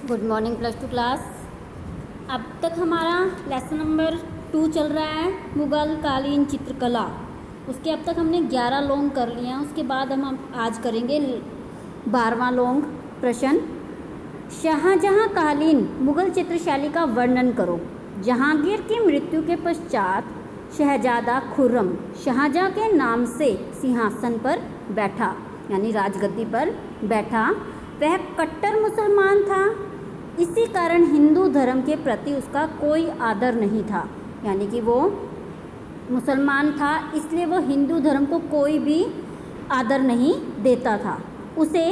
Good morning +2 class. अब तक हमारा लेसन नंबर 2 चल रहा है मुग़ल कालीन चित्रकला। उसके अब तक हमने 11 लॉन्ग कर लिए हैं। उसके बाद हम आज करेंगे 12वां लॉन्ग प्रश्न। शाहजहाँ कालीन मुग़ल चित्रशैली का वर्णन करो। जहांगीर की मृत्यु के पश्चात शहजादा खुर्रम शाहजहाँ के नाम से सिंहासन पर बैठा, यानी राजगद्दी पर बैठा। वह कट्टर मुसलमान था। इसी कारण हिंदू धर्म के प्रति उसका कोई आदर नहीं था, यानी कि वो मुसलमान था, इसलिए वो हिंदू धर्म को कोई भी आदर नहीं देता था। उसे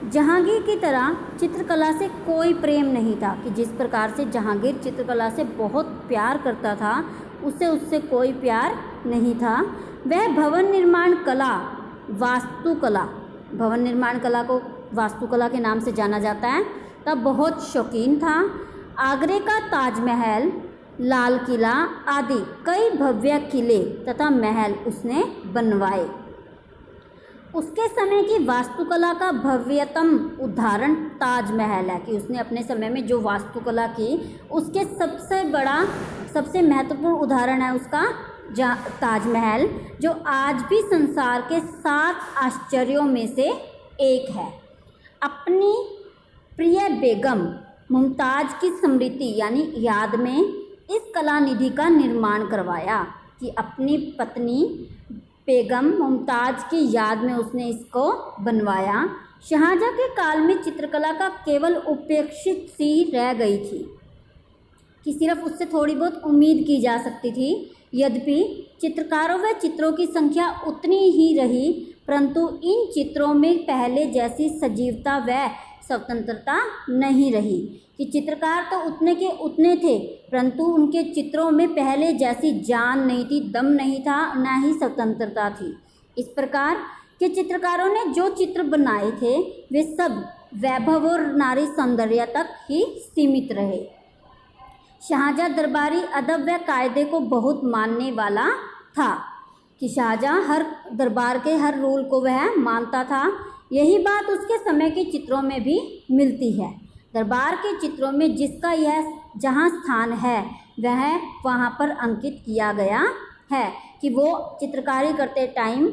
जहांगीर की तरह चित्रकला से कोई प्रेम नहीं था कि जिस प्रकार से जहांगीर चित्रकला से बहुत प्यार करता था, उसे उससे कोई प्यार नहीं था। वह भवन निर्माण कला को वास्तुकला के नाम से जाना जाता है, तब बहुत शौकीन था। आगरे का ताजमहल, लाल किला आदि कई भव्य किले तथा महल उसने बनवाए। उसके समय की वास्तुकला का भव्यतम उदाहरण ताजमहल है कि उसने अपने समय में जो वास्तुकला की उसके सबसे महत्वपूर्ण उदाहरण है उसका ताजमहल, जो आज भी संसार के 7 आश्चर्यों में से एक है। अपनी प्रिय बेगम मुमताज़ की स्मृति यानी याद में इस कला निधि का निर्माण करवाया कि अपनी पत्नी बेगम मुमताज़ की याद में उसने इसको बनवाया। शाहजहाँ के काल में चित्रकला का केवल उपेक्षित सी रह गई थी कि सिर्फ उससे थोड़ी बहुत उम्मीद की जा सकती थी। यद्यपि चित्रकारों व चित्रों की संख्या उतनी ही रही, परंतु इन चित्रों में पहले जैसी सजीवता व स्वतंत्रता नहीं रही कि चित्रकार तो उतने के उतने थे, परंतु उनके चित्रों में पहले जैसी जान नहीं थी, दम नहीं था, न ही स्वतंत्रता थी। इस प्रकार के चित्रकारों ने जो चित्र बनाए थे वे सब वैभव और नारी सौंदर्य तक ही सीमित रहे। शाहजहाँ दरबारी अदब व कायदे को बहुत मानने वाला था कि शाहजहाँ हर दरबार के हर रूल को वह मानता था। यही बात उसके समय के चित्रों में भी मिलती है। दरबार के चित्रों में जिसका यह जहाँ स्थान है वह वहाँ पर अंकित किया गया है कि वो चित्रकारी करते टाइम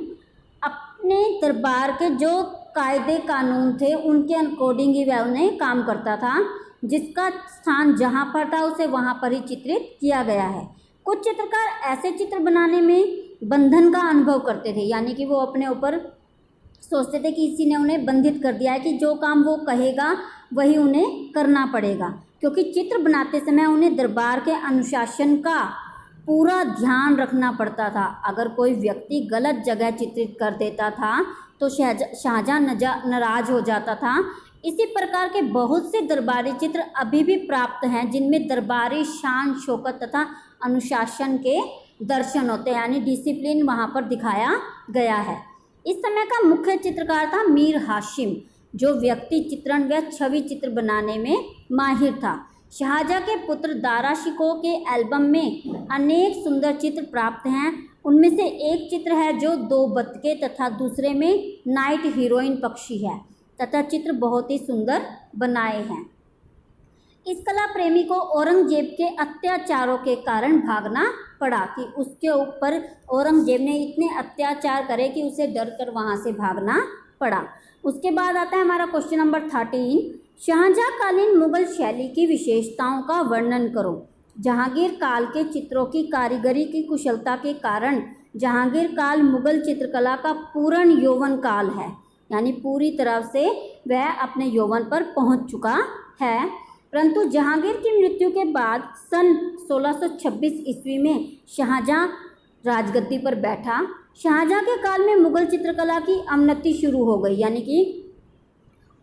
अपने दरबार के जो कायदे कानून थे उनके अकॉर्डिंग ही वह उन्हें काम करता था। जिसका स्थान जहाँ पर था उसे वहाँ पर ही चित्रित किया गया है। कुछ चित्रकार ऐसे चित्र बनाने में बंधन का अनुभव करते थे, यानी कि वो अपने ऊपर सोचते थे कि किसी ने उन्हें बंधित कर दिया है कि जो काम वो कहेगा वही उन्हें करना पड़ेगा, क्योंकि चित्र बनाते समय उन्हें दरबार के अनुशासन का पूरा ध्यान रखना पड़ता था। अगर कोई व्यक्ति गलत जगह चित्रित कर देता था तो शाहजहाँ नाराज हो जाता था। इसी प्रकार के बहुत से दरबारी चित्र अभी भी प्राप्त हैं जिनमें दरबारी शान शौकत तथा अनुशासन के दर्शन होते हैं, यानी डिसिप्लिन वहाँ पर दिखाया गया है। इस समय का मुख्य चित्रकार था मीर हाशिम, जो व्यक्ति चित्रण व छवि चित्र बनाने में माहिर था। शाहजहाँ के पुत्र दारा शिकोह के एल्बम में अनेक सुंदर चित्र प्राप्त हैं। उनमें से एक चित्र है जो 2 बतखे तथा दूसरे में नाइट हीरोइन पक्षी है तथा चित्र बहुत ही सुंदर बनाए हैं। इस कला प्रेमी को औरंगजेब के अत्याचारों के कारण भागना पड़ा कि उसके ऊपर औरंगजेब ने इतने अत्याचार करे कि उसे डर कर वहाँ से भागना पड़ा। उसके बाद आता है हमारा क्वेश्चन नंबर 13। शाहजहाँ कालीन मुग़ल शैली की विशेषताओं का वर्णन करो। जहांगीर काल के चित्रों की कारीगरी की कुशलता के कारण जहांगीर काल मुग़ल चित्रकला का पूर्ण यौवन काल है, यानी पूरी तरह से वह अपने यौवन पर पहुँच चुका है। परंतु जहांगीर की मृत्यु के बाद सन 1626 ईस्वी में शाहजहाँ राजगद्दी पर बैठा। शाहजहाँ के काल में मुग़ल चित्रकला की अवनति शुरू हो गई, यानी कि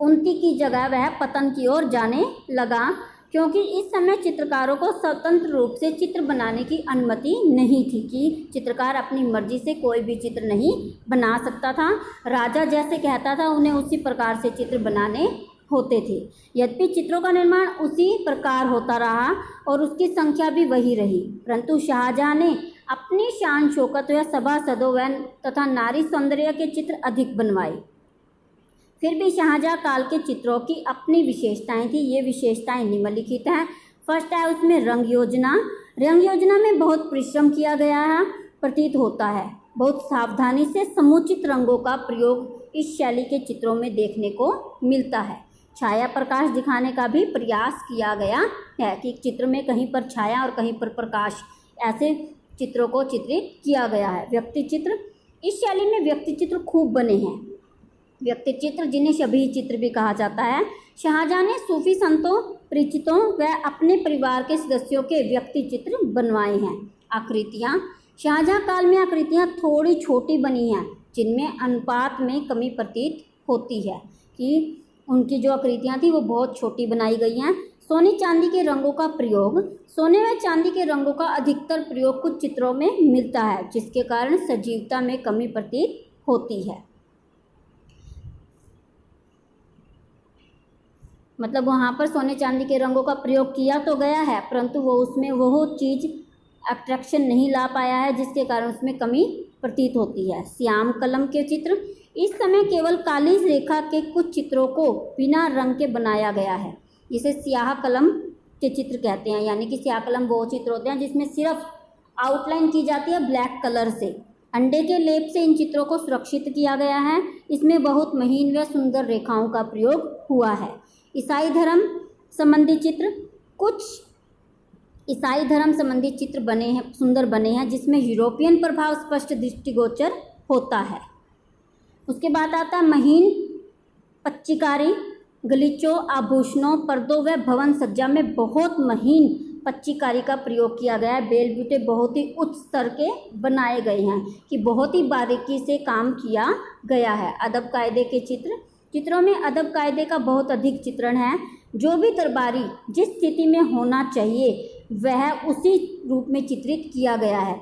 उन्नति की जगह वह पतन की ओर जाने लगा, क्योंकि इस समय चित्रकारों को स्वतंत्र रूप से चित्र बनाने की अनुमति नहीं थी कि चित्रकार अपनी मर्जी से कोई भी चित्र नहीं बना सकता था। राजा जैसे कहता था उन्हें उसी प्रकार से चित्र बनाने होते थे। यद्यपि चित्रों का निर्माण उसी प्रकार होता रहा और उसकी संख्या भी वही रही, परंतु शाहजहाँ ने अपनी शान शौकत व सभासदों व तथा नारी सौंदर्य के चित्र अधिक बनवाए। फिर भी शाहजहाँ काल के चित्रों की अपनी विशेषताएं थी। ये विशेषताएं निम्नलिखित हैं। फर्स्ट है उसमें रंग योजना। रंग योजना में बहुत परिश्रम किया गया है प्रतीत होता है। बहुत सावधानी से समुचित रंगों का प्रयोग इस शैली के चित्रों में देखने को मिलता है। छाया प्रकाश दिखाने का भी प्रयास किया गया है कि चित्र में कहीं पर छाया और कहीं पर प्रकाश, ऐसे चित्रों को चित्रित किया गया है। व्यक्ति चित्र, इस शैली में व्यक्ति चित्र खूब बने हैं। व्यक्ति चित्र जिन्हें शबीह चित्र भी कहा जाता है। शाहजहाँ ने सूफी संतों, परिचितों व अपने परिवार के सदस्यों के व्यक्ति चित्र बनवाए हैं। आकृतियाँ, शाहजहाँ काल में आकृतियाँ थोड़ी छोटी बनी हैं, जिनमें अनुपात में कमी प्रतीत होती है कि उनकी जो आकृतियाँ थी वो बहुत छोटी बनाई गई हैं। सोने चांदी के रंगों का प्रयोग, सोने व चांदी के रंगों का अधिकतर प्रयोग कुछ चित्रों में मिलता है, जिसके कारण सजीवता में कमी प्रतीत होती है। मतलब वहाँ पर सोने चांदी के रंगों का प्रयोग किया तो गया है, परंतु वो उसमें वो चीज़ अट्रैक्शन नहीं ला पाया है, जिसके कारण उसमें कमी प्रतीत होती है। श्याम कलम के चित्र, इस समय केवल काली रेखा के कुछ चित्रों को बिना रंग के बनाया गया है, जिसे स्याह कलम के चित्र कहते हैं। यानी कि स्याह कलम वो चित्र होते हैं जिसमें सिर्फ आउटलाइन की जाती है ब्लैक कलर से। अंडे के लेप से इन चित्रों को सुरक्षित किया गया है। इसमें बहुत महीन व सुंदर रेखाओं का प्रयोग हुआ है। ईसाई धर्म संबंधी चित्र, कुछ ईसाई धर्म संबंधी चित्र बने हैं, सुंदर बने हैं, जिसमें यूरोपियन प्रभाव स्पष्ट दृष्टिगोचर होता है। उसके बाद आता है महीन पच्चीकारी, गलीचों, आभूषणों, पर्दों व भवन सज्जा में बहुत महीन पच्चीकारी का प्रयोग किया गया है। बेल बूटे बहुत ही उच्च स्तर के बनाए गए हैं कि बहुत ही बारीकी से काम किया गया है। अदब कायदे के चित्र, चित्रों में अदब कायदे का बहुत अधिक चित्रण है। जो भी दरबारी जिस स्थिति में होना चाहिए वह उसी रूप में चित्रित किया गया है।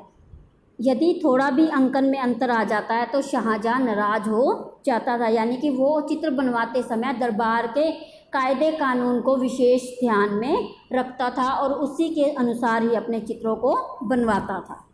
यदि थोड़ा भी अंकन में अंतर आ जाता है तो शाहजहाँ नाराज हो जाता था। यानी कि वो चित्र बनवाते समय दरबार के कायदे कानून को विशेष ध्यान में रखता था और उसी के अनुसार ही अपने चित्रों को बनवाता था।